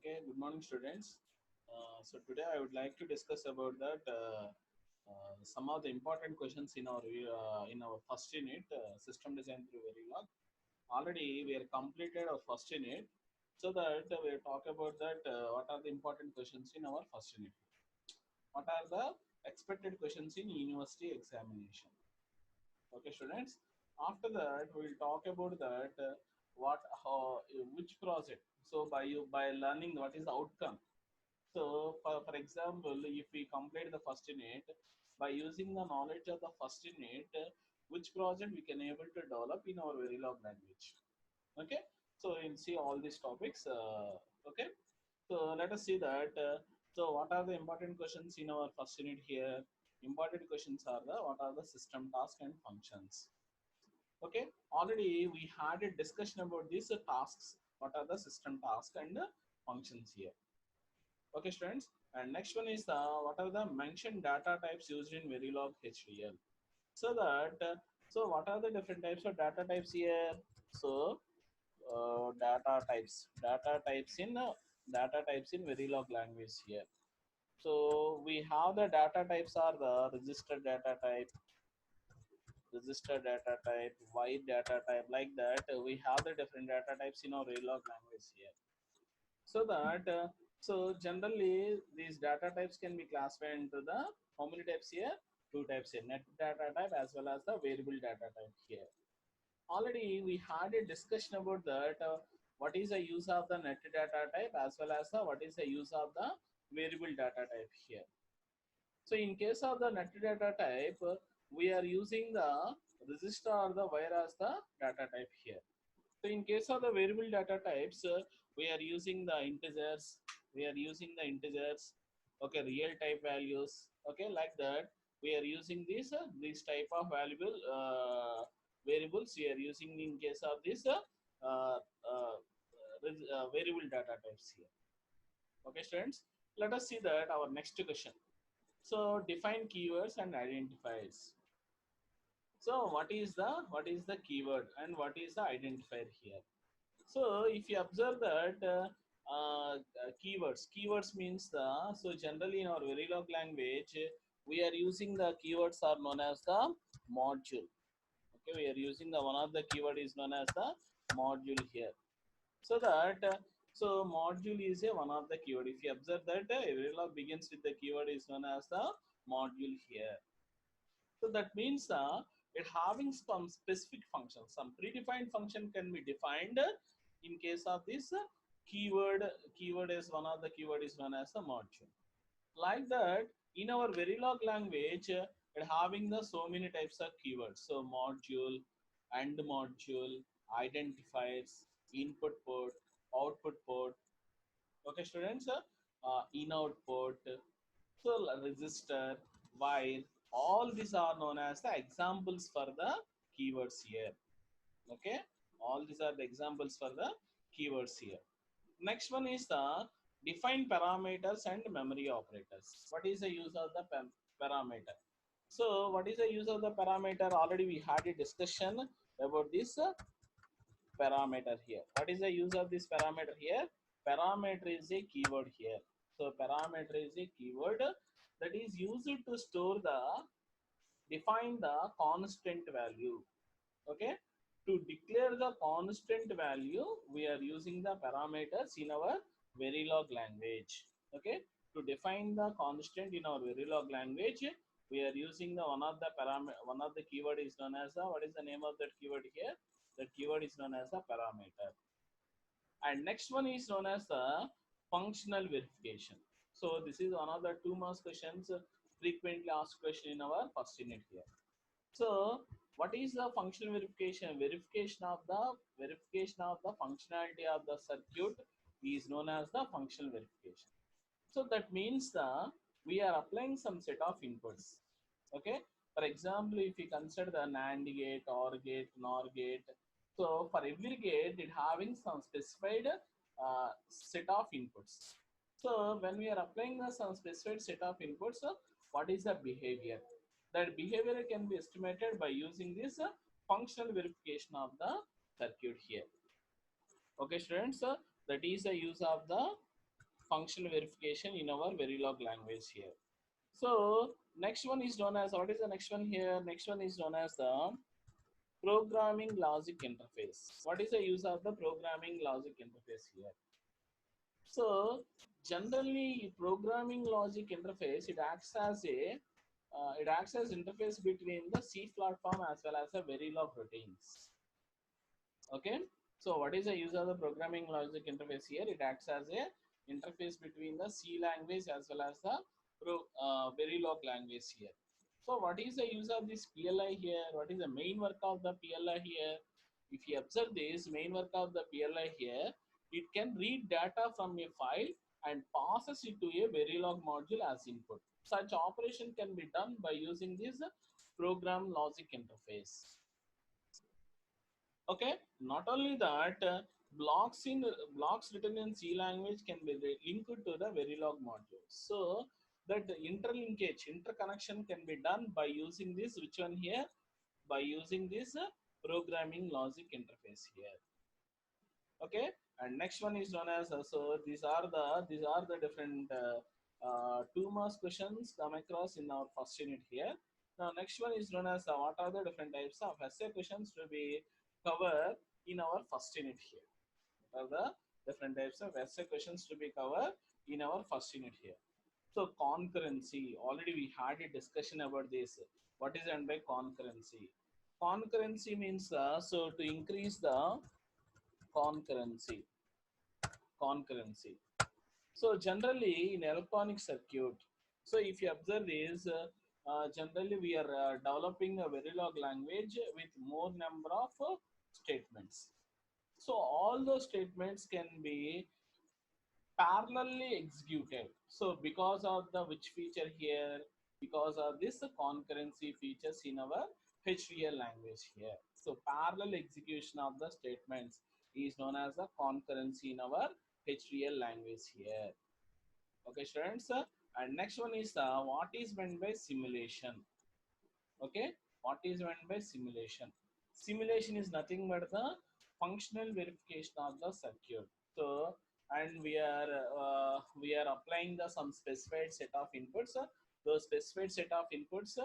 Okay, good morning, students. So today I would like to discuss about that some of the important questions in our first unit, system design through Verilog. Already we are completed our first unit, so that we talk about that what are the important questions in our first unit. What are the expected questions in university examination? Okay, students. After that, we'll talk about that what how which project. So by learning what is the outcome. So for example, if we complete the first unit by using the knowledge of the first unit, which project we can able to develop in our Verilog language. Okay. So we'll see all these topics. Okay. So let us see that. So what are the important questions in our first unit here? Important questions are the what are the system tasks and functions. Okay, already we had a discussion about these tasks. What are the system tasks and functions here? Okay, students. And next one is the what are the mentioned data types used in Verilog HDL? So that so what are the different types of data types here? So data types in Verilog language here. So we have the data types are the register data type, wide data type, like that. We have the different data types in our Verilog language here. So that so generally these data types can be classified into the how many types here? Two types here: net data type as well as the variable data type here. Already we had a discussion about that. What is the use of the net data type as well as what is the use of the variable data type here. So in case of the net data type, we are using the register or the wire as the data type here. So in case of the variable data types, we are using the integers. We are using the integers. Okay, real type values. Okay, like that. We are using these type of valuable variables. We are using in case of this uh, uh, variable data types here. Okay, students. Let us see that our next question. So define keywords and identifiers. So what is the keyword and what is the identifier here? So if you observe that keywords means the so generally in our Verilog language we are using the keywords are known as the module. Okay, we are using the one of the keyword is known as the module here. So that so module is a one of the keyword. If you observe that Verilog begins with the keyword is known as the module here. So that means it having some specific function, some predefined function can be defined in case of this keyword. Keyword is one of the keyword is known as a module. Like that, in our Verilog language, it having the so many types of keywords. So module, and module, identifiers, input port, output port. Okay, students, in output, so register, while, all these are known as the examples for the keywords here. Okay, all these are the examples for the keywords here. Next one is the define parameters and memory operators. What is the use of the parameter? So what is the use of the parameter? Already we had a discussion about this parameter here. What is the use of this parameter here? Parameter is a keyword here. So parameter is a keyword that is used to store the define the constant value. Okay, to declare the constant value we are using the parameters in our Verilog language. Okay, to define the constant in our Verilog language we are using the one of the parameter, one of the keyword is known as the, what is the name of that keyword here? That keyword is known as a parameter. And next one is known as the functional verification. So this is one of the 2 marks questions, frequently asked question in our first unit here. So what is the functional verification? Verification of the functionality of the circuit is known as the functional verification. So that means we are applying some set of inputs. Okay. For example, if you consider the NAND gate, OR gate, NOR gate. So for every gate, it having some specified set of inputs. So when we are applying some specified set of inputs, what is the behavior? That behavior can be estimated by using this functional verification of the circuit here. Okay, students, that is the use of the functional verification in our Verilog language here. So next one is known as, what is the next one here? Next one is known as the programming logic interface. What is the use of the programming logic interface here? So generally, programming logic interface, it acts as interface between the C platform as well as the Verilog routines. Okay, so what is the use of the programming logic interface here? It acts as a interface between the C language as well as the Verilog language here. So what is the use of this PLI here? What is the main work of the PLI here? If you observe this main work of the PLI here, it can read data from a file and passes it to a Verilog module as input. Such operation can be done by using this program logic interface. Okay, not only that, blocks written in C language can be linked to the Verilog module. So that interconnection can be done by using this, which one here? By using this programming logic interface here. Okay, and next one is known as, so these are the different 2 marks questions come across in our first unit here. Now next one is known as, what are the different types of essay questions to be covered in our first unit here? What are the different types of essay questions to be covered in our first unit here? So concurrency, already we had a discussion about this. What is meant by concurrency? Concurrency means, so to increase the concurrency. Concurrency. So generally in electronic circuit, so if you observe this, generally we are developing a Verilog language with more number of statements. So all those statements can be parallelly executed. So because of the which feature here, because of this concurrency features in our HDL language here. So parallel execution of the statements is known as the concurrency in our HDL language here. Okay, students. And next one is, what is meant by simulation? Okay, what is meant by simulation? Simulation is nothing but the functional verification of the circuit. So, and we are applying the some specified set of inputs. Those specified set of inputs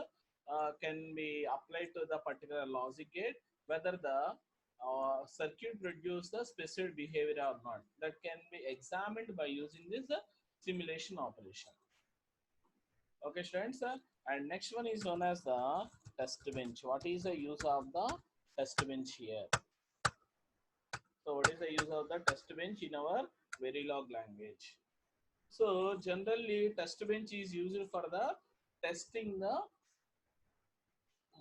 can be applied to the particular logic gate, whether the circuit produce the specified behavior or not. That can be examined by using this simulation operation. Okay, students. And next one is known as the test bench. What is the use of the test bench here? So what is the use of the test bench in our Verilog language? So generally test bench is used for the testing the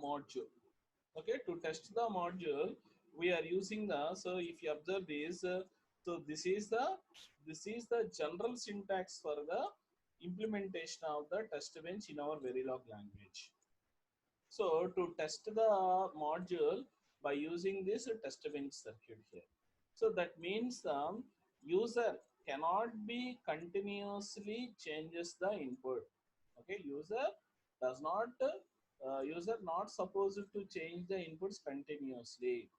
module. Okay, to test the module we are using the, so if you observe this, so this is the general syntax for the implementation of the test bench in our Verilog language. So to test the module by using this test bench circuit here. So that means user cannot be continuously changes the input. Okay, user not supposed to change the inputs continuously.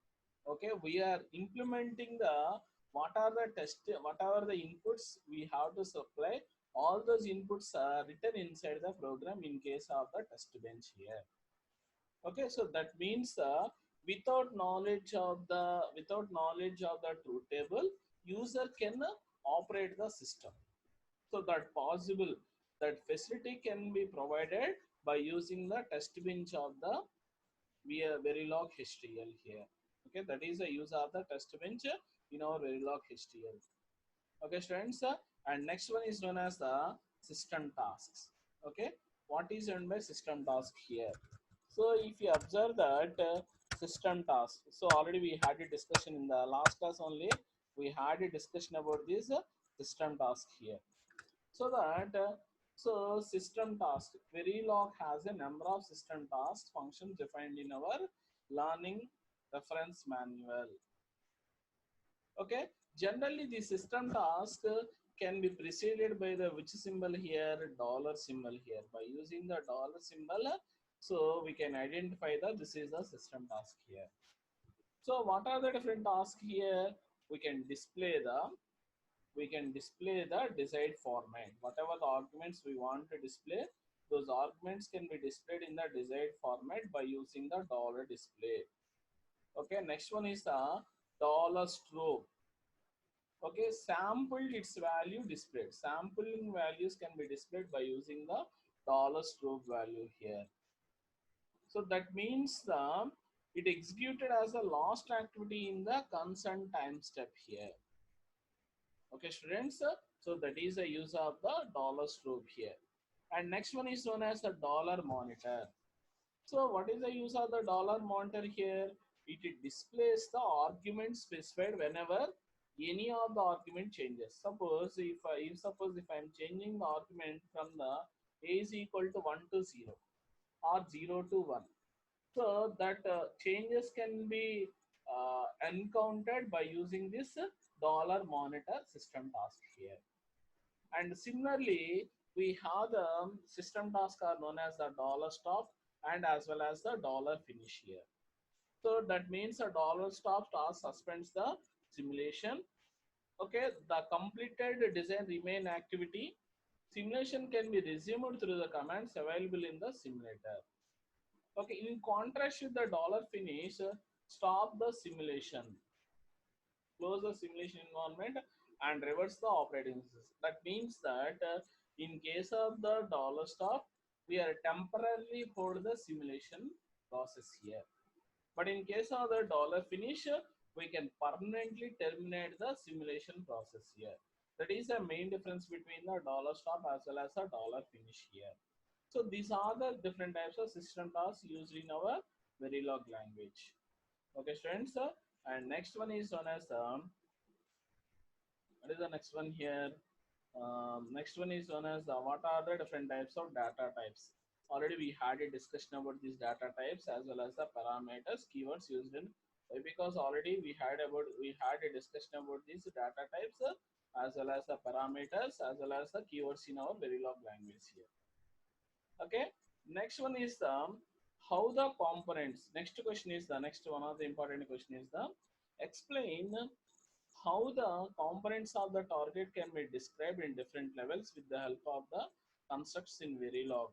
Okay, we are implementing the, whatever the inputs we have to supply, all those inputs are written inside the program in case of the test bench here. Okay, so that means without knowledge of the truth table, user can operate the system. So that possible, that facility can be provided by using the test bench of the Verilog HDL here. Okay, that is the use of the test bench in our Verilog HDL. Okay, students. And next one is known as the system tasks. Okay, what is meant by system task here? So if you observe that system task, so already we had a discussion in the last class only. We had a discussion about this system task here. So that so system task, Verilog has a number of system task functions defined in our learning reference manual. Okay, generally the system task can be preceded by the which symbol here, dollar symbol here. By using the dollar symbol, so we can identify that this is the system task here. So what are the different tasks here? We can display the we can display the desired format. Whatever the arguments we want to display, those arguments can be displayed in the desired format by using the dollar display. Okay, next one is the dollar strobe. Okay, sampled its value displayed. Sampling values can be displayed by using the dollar strobe value here. So that means the it executed as a last activity in the concerned time step here. Okay, students. So that is the use of the dollar strobe here. And next one is known as the dollar monitor. So what is the use of the dollar monitor here? It displays the argument specified whenever any of the argument changes. Suppose if I'm changing the argument from the a is equal to 1 to 0 or 0 to 1, so that changes can be encountered by using this dollar monitor system task here. And similarly, we have the system task are known as the dollar stop and as well as the dollar finish here. So that means a dollar stop task suspends the simulation. Okay, the completed design remain activity. Simulation can be resumed through the commands available in the simulator. Okay, in contrast with the dollar finish, stop the simulation, close the simulation environment and reverse the operating system. That means that in case of the dollar stop, we are temporarily hold the simulation process here. But in case of the dollar finish, we can permanently terminate the simulation process here. That is the main difference between the dollar stop as well as the dollar finish here. So these are the different types of system tasks used in our Verilog language. Okay, students. And next one is known as what is the next one here? Next one is known as what are the different types of data types. Already we had a discussion about these data types as well as the parameters, keywords used in. Why? Because already we had a discussion about these data types as well as the parameters as well as the keywords in our Verilog language here. Okay. Next one is the how the components. Next question is the next one of the important question is the explain how the components of the target can be described in different levels with the help of the constructs in Verilog.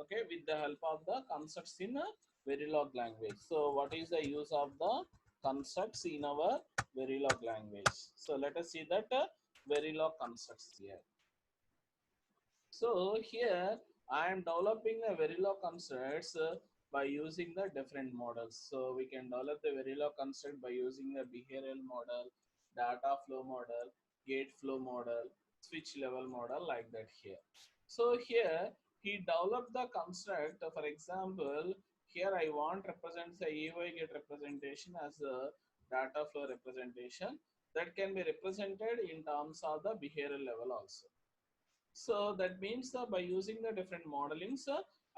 Okay, with the help of the constructs in a Verilog language. So what is the use of the constructs in our Verilog language? So let us see that Verilog constructs here. So here I am developing a Verilog constructs by using the different models. So we can develop the Verilog construct by using the behavioral model, data flow model, gate flow model, switch level model like that here. So here he developed the construct. For example, here I want represents the AY gate representation as a data flow representation that can be represented in terms of the behavioral level also. So that means by using the different modelings,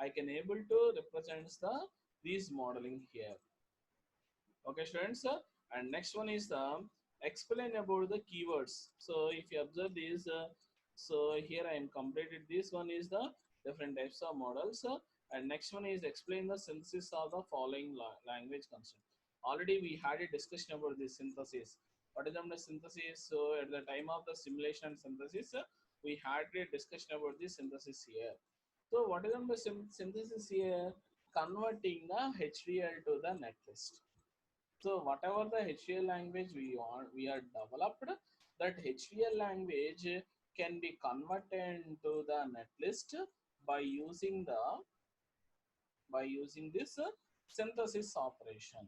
I can able to represent these modeling here. Okay, students. And next one is explain about the keywords. So if you observe this, so here I am completed. This one is the different types of models. And next one is explain the synthesis of the following language concept. Already we had a discussion about this synthesis. What is the synthesis? So at the time of the simulation and synthesis, we had a discussion about the synthesis here. So what is the synthesis here? Converting the HDL to the netlist. So whatever the HDL language we are developed, that HDL language can be converted into the netlist by using this synthesis operation.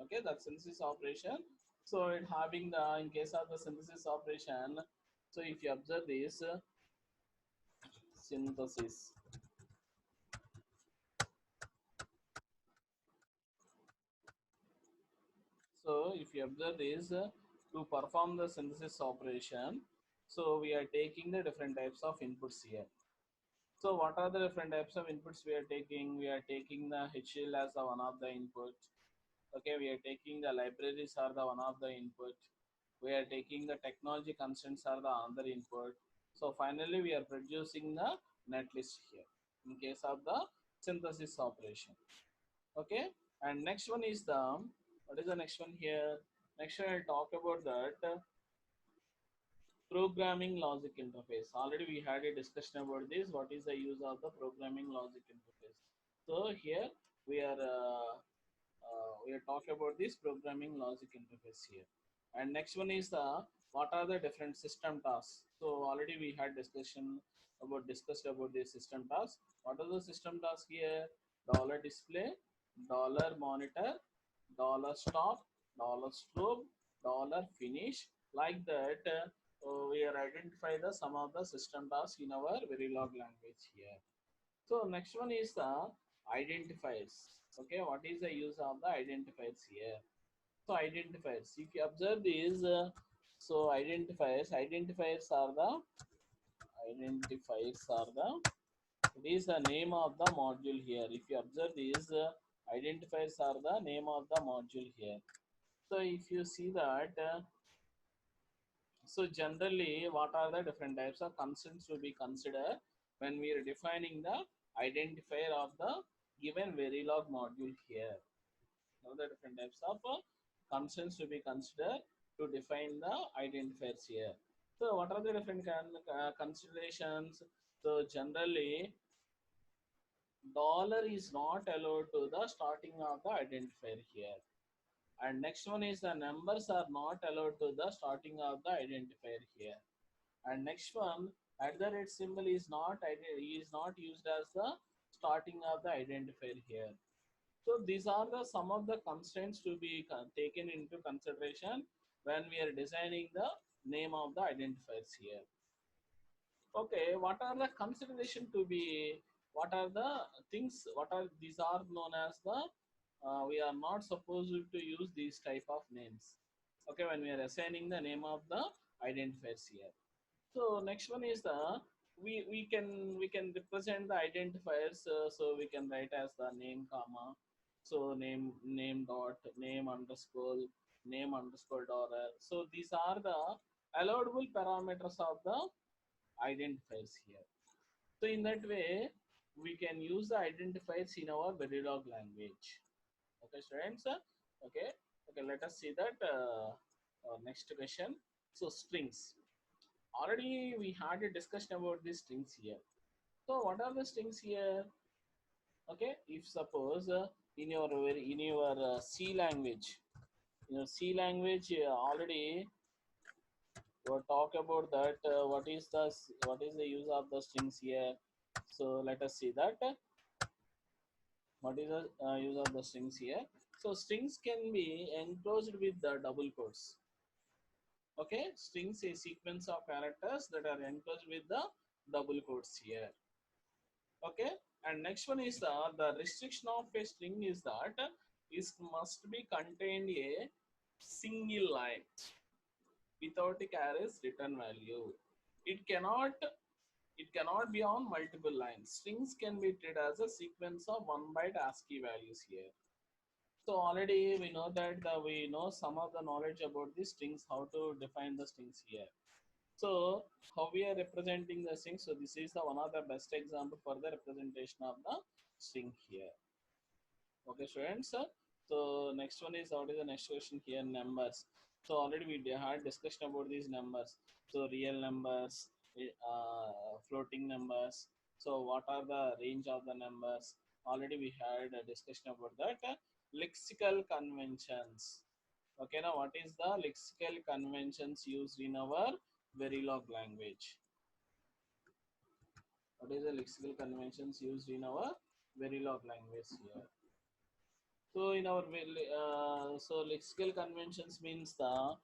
Okay, that synthesis operation. So it having the in case of the synthesis operation. So if you observe this synthesis. So if you observe this, to perform the synthesis operation, so we are taking the different types of inputs here. So what are the different types of inputs we are taking? We are taking the HL as the one of the input. Okay, we are taking the libraries are the one of the input. We are taking the technology constraints are the other input. So finally we are producing the netlist here in case of the synthesis operation. Okay, and next one is the what is the next one here? Next one I'll talk about that Programming logic interface. Already we had a discussion about this. What is the use of the programming logic interface? So here we are talking about this programming logic interface here. And next one is the what are the different system tasks. So already we had discussed about the system tasks. What are the system tasks here? Dollar display, dollar monitor, dollar stop, dollar strobe, dollar finish. Like that, we are identify the some of the system tasks in our Verilog language here. So next one is the identifiers. Okay, what is the use of the identifiers here? So identifiers, if you observe these, identifiers are the it is the name of the module here. If you observe these, identifiers are the name of the module here. So if you see that, so generally, what are the different types of constants to be considered when we are defining the identifier of the given Verilog module here? Now the different types of constants to be considered to define the identifiers here. So what are the different considerations? So generally, dollar is not allowed to the starting of the identifier here. And next one is the numbers are not allowed to the starting of the identifier here. And next one, at the rate symbol is not used as the starting of the identifier here. So these are the some of the constraints to be taken into consideration when we are designing the name of the identifiers here. Okay, what are the consideration to be? What are the things? What are these are known as the? We are not supposed to use these type of names. Okay, when we are assigning the name of the identifiers here. So next one is the we can represent the identifiers. So we can write as the name comma. So name dot name underscore dollar. So these are the allowable parameters of the identifiers here. So in that way, we can use the identifiers in our Verilog language. Okay, students. Okay, okay. Let us see that next question. So strings. Already we had a discussion about these strings here. So what are the strings here? Okay, if suppose in your C language, C language already we talk about that. What is the use of the strings here? So let us see that what is the use of the strings here. So strings can be enclosed with the double quotes. Okay, strings a sequence of characters that are enclosed with the double quotes here. Okay, and next one is the restriction of a string is that it must be contained a single line without a carriage return value. It cannot be on multiple lines. Strings can be treated as a sequence of 1 byte ASCII values here. So already we know that we know some of the knowledge about the strings, how to define the strings here. So how we are representing the string. So this is the one of the best example for the representation of the string here. Okay, students. So next one is what is the next question here? Numbers. So already we had discussion about these numbers. So real numbers, floating numbers. So what are the range of the numbers? Already we had a discussion about that. Lexical conventions. Okay, now what is the lexical conventions used in our Verilog language? What is the lexical conventions used in our Verilog language here? So in our lexical conventions means the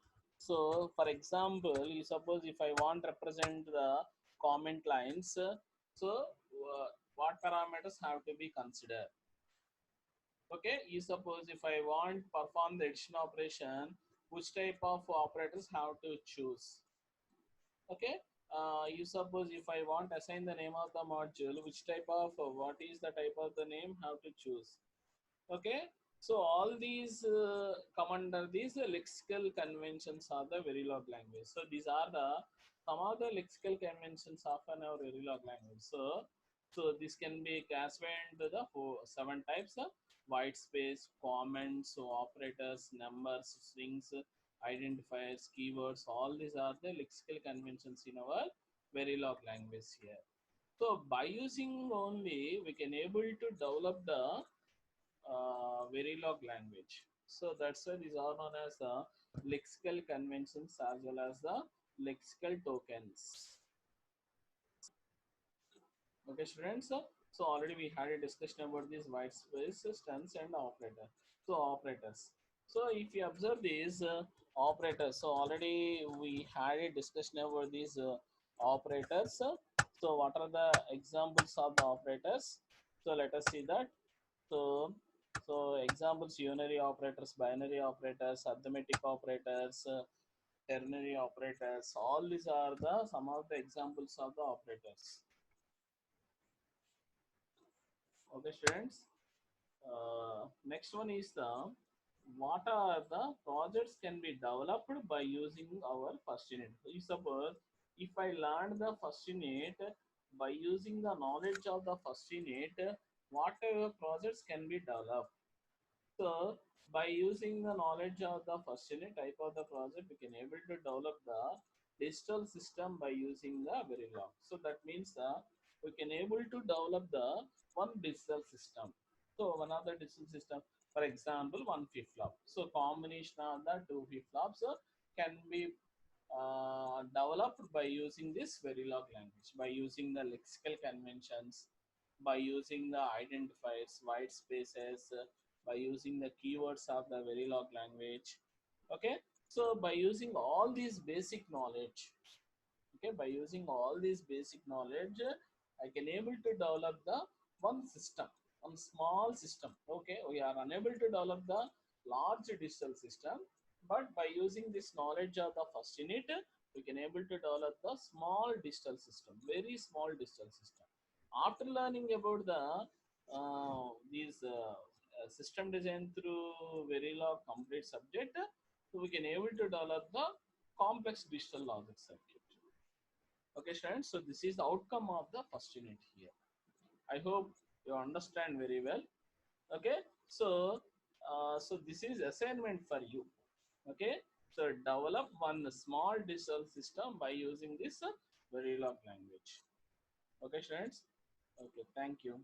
for example, you suppose if I want represent the comment lines, what parameters have to be considered? Okay, you suppose if I want perform the addition operation, which type of operators have to choose? Okay, you suppose if I want assign the name of the module, which type of what is the type of the name have to choose? Okay, so all these come under these lexical conventions of the Verilog language. So these are the some of the lexical conventions of our Verilog language. So this can be classified into the 7 types of white space, comments, so operators, numbers, strings, identifiers, keywords, all these are the lexical conventions in our Verilog language here. So by using only, we can able to develop the Verilog language. So that's why these are known as the lexical conventions as well as the lexical tokens. Okay, students. So already we had a discussion about these white space systems and operator. So operators. So if you observe these operators, so already we had a discussion about these operators. So what are the examples of the operators? So let us see that. So examples: unary operators, binary operators, arithmetic operators, ternary operators. All these are the some of the examples of the operators. Okay, students. Next one is the what are the projects can be developed by using our first unit. You suppose if I learn the first unit by using the knowledge of the first unit, whatever projects can be developed. So by using the knowledge of the first unit type of the project, we can able to develop the digital system by using the Verilog. So that means we can able to develop the one digital system. So one of the digital system, for example, one flip-flop. So combination of the two flip-flops can be developed by using this Verilog language, by using the lexical conventions, by using the identifiers, white spaces, by using the keywords of the Verilog language. Okay, so by using all these basic knowledge, okay, by using all these basic knowledge, I can able to develop the one system, one small system. Okay, we are unable to develop the large digital system, but by using this knowledge of the first unit, we can able to develop the small digital system, very small digital system. After learning about the these system design through Verilog complete subject, so we can able to develop the complex digital logic circuit. Okay, students. So this is the outcome of the first unit here. I hope you understand very well. Okay. So this is assignment for you. Okay. So develop one small digital system by using this Verilog language. Okay, students. Okay. Thank you.